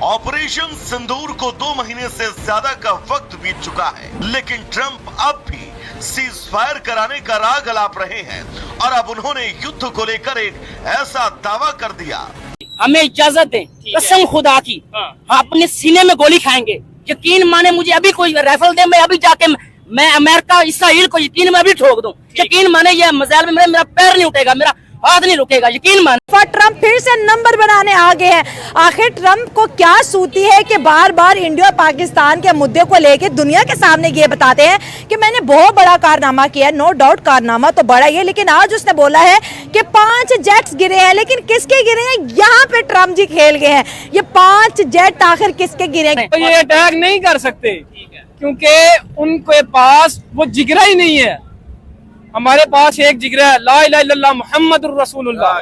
Operation सिंदूर को 2 महीने से ज्यादा का वक्त बीत चुका है, लेकिन ट्रंप अब भी सीज फायर कराने का राग अलाप रहे हैं और अब उन्होंने युद्ध को लेकर एक ऐसा दावा कर दिया। हमें इजाजत दें, कसम खुदा की, अपने सीने में गोली खाएंगे। यकीन माने, मुझे अभी कोई राइफल दे, मैं अभी जाके मैं अमेरिका इसराइल को यकीन में अभी ठोक दूं। यकीन माने, ये मजाल में मेरा पैर नहीं उठेगा, मेरा हाथ नहीं रुकेगा, यकीन माने। ट्रंप फिर से नंबर बनाने आ गए हैं। आखिर ट्रंप को क्या सूती है कि बार बार इंडिया और पाकिस्तान के मुद्दे को लेकर दुनिया के सामने ये बताते हैं कि मैंने बहुत बड़ा कारनामा किया। नो डाउट कारनामा तो बड़ा ही है, लेकिन आज उसने बोला है कि 5 जेट्स गिरे हैं। लेकिन किसके गिरे हैं, यहाँ पे ट्रंप जी खेल गए हैं। ये 5 जेट आखिर किसके गिरे हैं? तो ये अटैक नहीं कर सकते क्योंकि उनके पास वो जिगरा ही नहीं है। हमारे पास एक जिगरा है, ला इलाहा इल्लल्लाह मुहम्मदुर रसूलुल्लाह।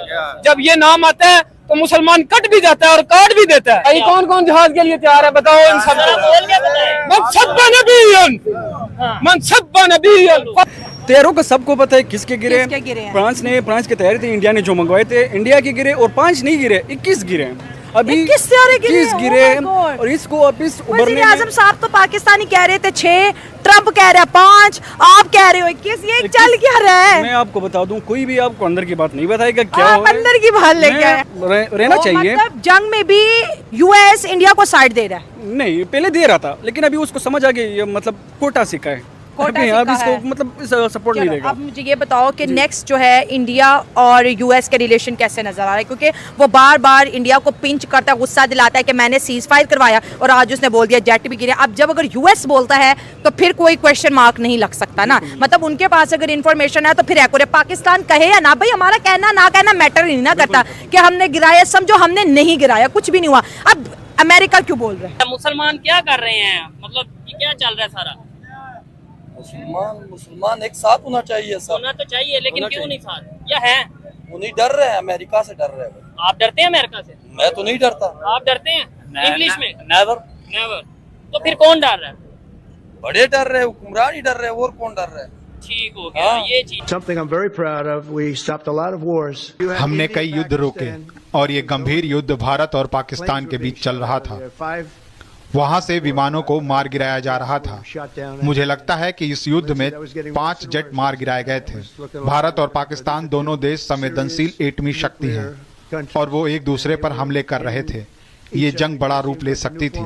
जब ये नाम आता है तो मुसलमान कट भी जाता है और काट भी देता है। ये कौन कौन जहाज के लिए तैयार है, बताओ इन सब तेरों का सबको पता है किसके गिरे। फ्रांस के तैयारी थे, इंडिया ने जो मंगवाए थे इंडिया के गिरे, और 5 नहीं गिरे, 21 गिरे। अभी 21 गिरे और इसको वापिस उभरने। आजम साहब तो पाकिस्तानी कह रहे थे 6, ट्रंप कह रहे हैं 5, आप कह रहे हो 21। ये चल क्या रहा है? मैं आपको बता दूं, कोई भी आपको अंदर की बात नहीं बताएगा। क्या अंदर की बात लेके रहना चाहिए। मतलब जंग में भी यूएस इंडिया को साइड दे रहा है? नहीं, पहले दे रहा था, लेकिन अभी उसको समझ आ गई, मतलब कोटा सिक्का है। अब इसको मतलब सपोर्ट नहीं देगा। अब मुझे ये बताओ कि नेक्स्ट जो है इंडिया और यूएस के रिलेशन कैसे नजर आ रहा है, क्योंकि वो बार बार इंडिया को पिंच करता है, गुस्सा दिलाता है कि मैंने सीज फायर करवाया, और आज उसने बोल दिया जेट भी गिरे। अब जब अगर यूएस बोलता है तो फिर कोई क्वेश्चन मार्क नहीं लग सकता ना। मतलब उनके पास अगर इन्फॉर्मेशन है तो फिर एक्यूरेट, पाकिस्तान कहे या ना, भाई हमारा कहना ना कहना मैटर ही ना करता कि हमने गिराया, समझो हमने नहीं गिराया, कुछ भी नहीं हुआ। अब अमेरिका क्यों बोल रहे हैं? मुसलमान क्या कर रहे हैं, मतलब क्या चल रहा है सारा? मुसलमान एक साथ होना चाहिए सर। होना तो चाहिए, लेकिन क्यों नहीं साथ? या है वो नहीं डर रहे हैं, अमेरिका से डर रहे हैं। आप डरते हैं अमेरिका से? मैं तो नहीं डरता। आप डरते हैं? इंग्लिश में नेवर। नेवर। तो फिर कौन डर रहा है? बड़े डर रहे, हुक्मरान ही डर रहे, और कौन डर रहा है? ठीक हो गया ये चीज। Something I'm very proud of. We stopped a lot of wars. हमने कई युद्ध रोके और ये गंभीर युद्ध भारत और पाकिस्तान के बीच चल रहा था। वहां से विमानों को मार गिराया जा रहा था। मुझे लगता है कि इस युद्ध में 5 जेट मार गिराए गए थे। भारत और पाकिस्तान दोनों देश संवेदनशील एटमी शक्ति हैं और वो एक दूसरे पर हमले कर रहे थे। ये जंग बड़ा रूप ले सकती थी।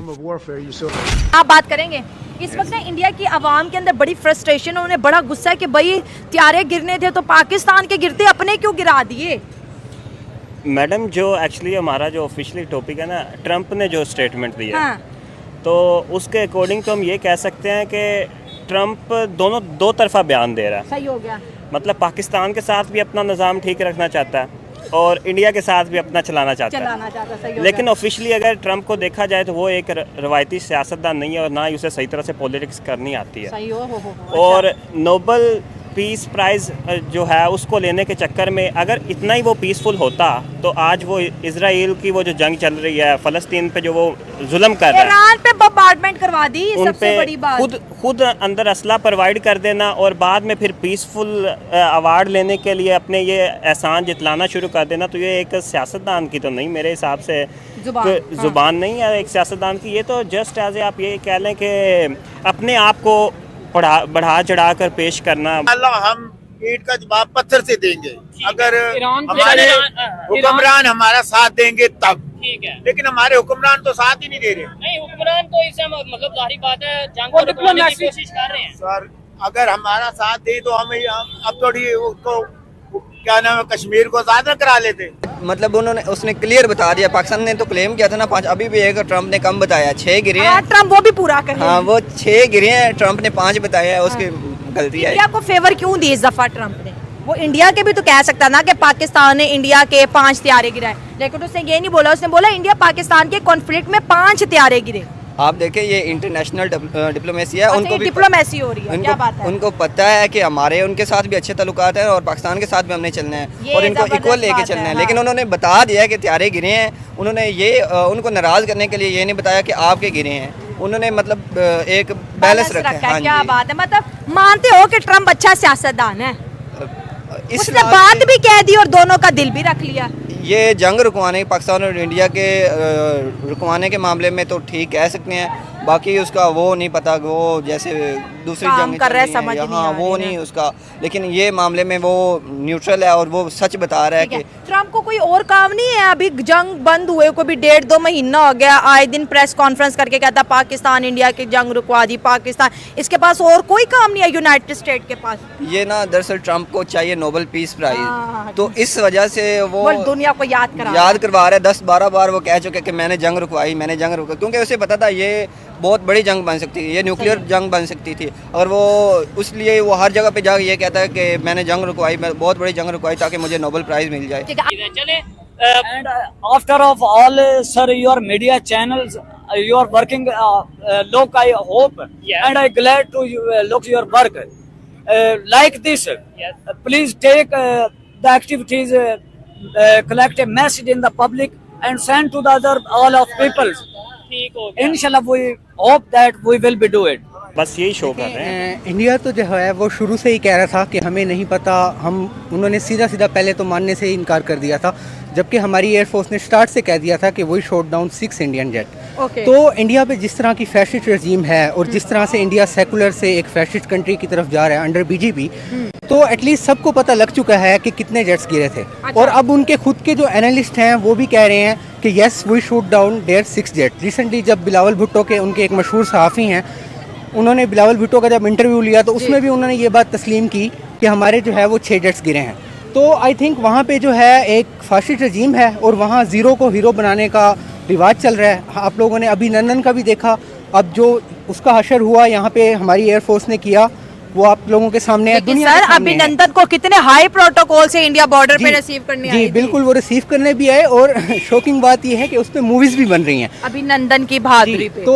आप बात करेंगे इस वक्त ना इंडिया की आवाम के अंदर बड़ी फ्रस्ट्रेशन, उन्हें बड़ा गुस्सा है कि भाई त्यारे गिरने थे तो पाकिस्तान के गिरते अपने क्यों गिरा दिए? मैडम, जो एक्चुअली हमारा जो ऑफिशियली टॉपिक है ना, ट्रंप ने जो स्टेटमेंट दिया, हाँ। तो उसके अकॉर्डिंग तो हम ये कह सकते हैं कि ट्रंप दो तरफा बयान दे रहा है। सही हो गया। मतलब पाकिस्तान के साथ भी अपना निज़ाम ठीक रखना चाहता है और इंडिया के साथ भी अपना चलाना चाहता है। लेकिन ऑफिशियली अगर ट्रंप को देखा जाए तो वो एक रवायती सियासतदान नहीं है और ना ही उसे सही तरह से पॉलिटिक्स करनी आती है। सही हो। और नोबल पीस प्राइज़ जो है उसको लेने के चक्कर में अगर इतना ही वो पीसफुल होता तो आज वो इजराइल की वो जो जंग चल रही है, फ़लस्तीन पे जो वो जुल्म कर रहा है, ईरान पे बम्बार्डमेंट करवा दी, सबसे बड़ी बात। खुद अंदर असला प्रोवाइड कर देना और बाद में फिर पीसफुल अवार्ड लेने के लिए अपने ये एहसान जितलाना शुरू कर देना, तो ये एक सियासतदान की तो नहीं, मेरे हिसाब से जुबान नहीं है एक सियासतदान की। ये तो जस्ट एज ए आप ये कह लें कि अपने आप को बढ़ा चढ़ा कर पेश करना। अल्लाह हम ईंट का जवाब पत्थर से देंगे अगर हमारे हुक्मरान हमारा साथ देंगे तब। ठीक है, लेकिन हमारे हुक्मरान तो साथ ही नहीं दे रहे। नहीं, हुक्मरान तो इससे मतलब जाहिर बात है जंग को रुकवाने की कोशिश कर रहे हैं। सर अगर हमारा साथ दे तो हमें अब थोड़ी उसको क्या नाम है, कश्मीर को आजाद करा लेते। मतलब उसने क्लियर बता दिया। पाकिस्तान ने तो क्लेम किया था ना 5, अभी भी एक ट्रंप ने कम बताया, 6 गिरे हैं। ट्रंप वो भी पूरा कर। हाँ, वो 6 गिरे हैं, ट्रंप ने 5 बताया है, उसकी गलती है। इंडिया को फेवर क्यों दी इस दफा ट्रंप ने? वो इंडिया के भी तो कह सकता ना कि पाकिस्तान ने इंडिया के 5 त्यारे गिराए, लेकिन उसने ये नहीं बोला। उसने बोला इंडिया पाकिस्तान के कॉन्फ्लिक्ट में 5 त्यारे गिरे। आप देखें ये इंटरनेशनल डिप्लोमेसी है। उनको भी डिप्लोमेसी हो रही है, क्या बात है? उनको पता है कि हमारे उनके साथ भी अच्छे ताल्लुकात हैं और पाकिस्तान के साथ भी हमने चलना है और इनको इक्वल लेके चलना है। लेकिन उन्होंने बता दिया कि त्यारे गिरे हैं। उन्होंने ये उनको नाराज करने के लिए ये नहीं बताया कि आपके गिरे हैं। उन्होंने मतलब एक बैलेंस रखा है। क्या बात है, मतलब मानते हो कि ट्रंप अच्छा सियासतदान है? उसने बात भी कह दी और दोनों का दिल भी रख लिया। ये जंग रुकवाने, पाकिस्तान और इंडिया के रुकवाने के मामले में तो ठीक कह सकते हैं, बाकी उसका वो नहीं पता, वो जैसे दूसरी जंग कर रहा है समझ नहीं आ वो नहीं उसका, लेकिन ये मामले में वो न्यूट्रल है और वो सच बता रहा है कि ट्रम्प को कोई और काम नहीं है। अभी जंग बंद हुए को भी 1.5-2 महीना हो गया, आए दिन प्रेस कॉन्फ्रेंस करके कहता पाकिस्तान इंडिया की जंग रुकवा दी पाकिस्तान, इसके पास और कोई काम नहीं है यूनाइटेड स्टेट के पास। ये ना दरअसल ट्रम्प को चाहिए नोबेल पीस प्राइज, तो इस वजह से वो दुनिया को याद करवा रहा है। 10-12 बार वो कह चुके कि मैंने जंग रुकवाई, मैंने जंग रुकवाई, क्योंकि उसे पता था ये बहुत बड़ी जंग बन सकती थी, ये न्यूक्लियर जंग बन सकती थी, और वो उसलिए वो हर जगह पे जाकर ये कहता है कि मैंने जंग रुकवाई, मैं बहुत बड़ी जंग रुकवाई ताकि मुझे नोबेल प्राइज मिल जाए। And after of all, sir, your media channels, you are working. Look, I hope, and I glad to look your work like this. Please take the activities, collect a message in the public, and send to the other all of people. Inshallah, we hope that we will be do it. बस यही show कर रहे हैं। India तो जो है वो शुरू से ही कह रहा था कि हमें नहीं पता, उन्होंने सीधा पहले तो मानने से ही इनकार कर दिया था, जबकि हमारी एयरफोर्स ने स्टार्ट से कह दिया था कि वही शॉट डाउन 6 इंडियन जेट। तो इंडिया पे जिस तरह की फैशिस्ट रजीम है और जिस तरह से इंडिया सेकुलर से एक फैशिस्ट कंट्री की तरफ जा रहा है अंडर बीजेपी, तो एटलीस्ट सबको पता लग चुका है कि कितने जेट्स गिरे थे। और अब उनके खुद के जो एनालिस्ट हैं वो भी कह रहे हैं कि yes we shoot down there 6 jet. Recently जब बिलावल भुट्टो के, उनके एक मशहूर सहाफ़ी हैं, उन्होंने बिलावल भुट्टो का जब इंटरव्यू लिया तो उसमें भी उन्होंने ये बात तस्लीम की कि हमारे जो है वो 6 जेट्स गिरे हैं। तो आई थिंक वहाँ पे जो है एक फाशिस्ट रजीम है और वहाँ ज़ीरो को हीरो बनाने का रिवाज चल रहा है। आप लोगों ने अभिनंदन का भी देखा, अब जो उसका हशर हुआ यहाँ पे हमारी एयरफोर्स ने किया वो आप लोगों के सामने है। दुनिया सर अभिनंदन को कितने हाई प्रोटोकॉल से इंडिया बॉर्डर पे रिसीव करने आए? जी बिल्कुल, वो रिसीव करने भी आए और शॉकिंग बात ये है कि उसमें मूवीज भी बन रही हैं अभिनंदन की बहादुरी पे। तो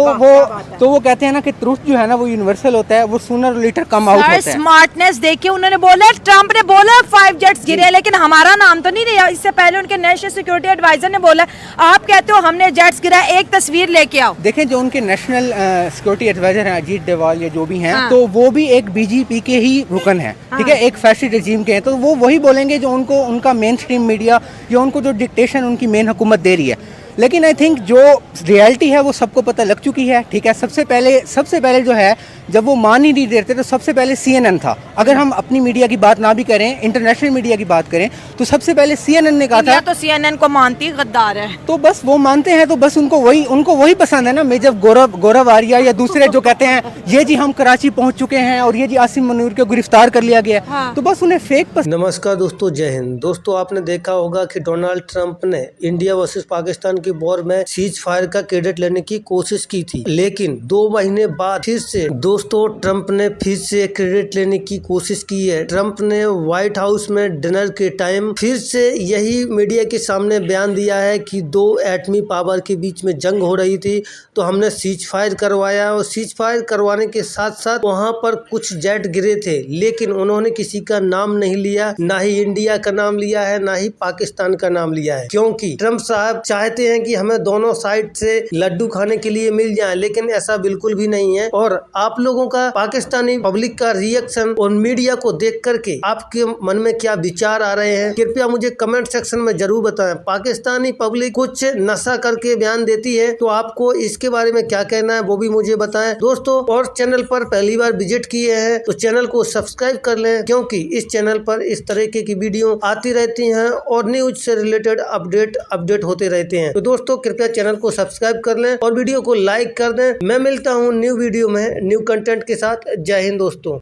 वो कहते हैं ना कि ट्रुथ जो है ना वो यूनिवर्सल होता है, वो सूनर और लेटर कम आउट होता है। स्मार्टनेस देखिए, उन्होंने बोला, ट्रम्प ने बोला 5 जेट्स गिरे, लेकिन हमारा नाम तो नहीं लिया। इससे पहले उनके नेशनल सिक्योरिटी एडवाइजर ने बोला, आप कहते हो हमने जेट्स गिरा, एक तस्वीर लेके आओ। देखें जो उनके नेशनल सिक्योरिटी एडवाइजर हैं अजीत डोवाल या जो भी हैं, तो वो भी एक बीजेपी के ही रुकन है, ठीक है, एक फैशिस्ट रजीम के हैं, तो वो वही बोलेंगे जो उनको उनका मेन स्ट्रीम मीडिया या उनको जो डिक्टेशन उनकी मेन हुकूमत दे रही है। लेकिन आई थिंक जो रियलिटी है वो सबको पता लग चुकी है, ठीक है। सबसे पहले जो है जब वो मान ही नहीं देते तो सबसे पहले CNN था। अगर हम अपनी मीडिया की बात ना भी करें, इंटरनेशनल मीडिया की बात करें, तो सबसे पहले CNN ने कहा था। तो CNN को मानती गद्दार है, तो बस वो मानते हैं, तो बस उनको वही पसंद है ना। मैं जब गौरव आर्या या दूसरे जो कहते हैं ये जी हम कराची पहुंच चुके हैं और ये जी आसिम मनूर को गिरफ्तार कर लिया गया, तो बस उन्हें फेक पसंद। नमस्कार दोस्तों, जय हिंद। दोस्तों आपने देखा होगा कि डोनाल्ड ट्रंप ने इंडिया वर्सेस पाकिस्तान की वॉर में सीज फायर का क्रेडिट लेने की कोशिश की थी, लेकिन 2 महीने बाद फिर से दोस्तों ट्रंप ने फिर से क्रेडिट लेने की कोशिश की है। ट्रंप ने व्हाइट हाउस में डिनर के टाइम फिर से यही मीडिया के सामने बयान दिया है कि 2 एटमी पावर के बीच में जंग हो रही थी, तो हमने सीज फायर करवाया, और सीज फायर करवाने के साथ साथ वहां पर कुछ जेट गिरे थे, लेकिन उन्होंने किसी का नाम नहीं लिया, ना ही इंडिया का नाम लिया है, ना ही पाकिस्तान का नाम लिया है, क्योंकि ट्रंप साहब चाहते हैं कि हमें दोनों साइड से लड्डू खाने के लिए मिल जाए, लेकिन ऐसा बिल्कुल भी नहीं है। और आप लोगों का, पाकिस्तानी पब्लिक का रिएक्शन और मीडिया को देख करके आपके मन में क्या विचार आ रहे हैं, कृपया मुझे कमेंट सेक्शन में जरूर बताएं। पाकिस्तानी पब्लिक कुछ नशा करके बयान देती है, तो आपको इसके बारे में क्या कहना है वो भी मुझे बताएं दोस्तों। और चैनल पर पहली बार विजिट किए हैं तो चैनल को सब्सक्राइब कर लें, क्योंकि इस चैनल पर इस तरीके की वीडियो आती रहती हैं और न्यूज से रिलेटेड अपडेट होते रहते हैं। तो दोस्तों कृपया चैनल को सब्सक्राइब कर लें और वीडियो को लाइक कर दें। मैं मिलता हूँ न्यू वीडियो में न्यू कंटेंट के साथ। जय हिंद दोस्तों।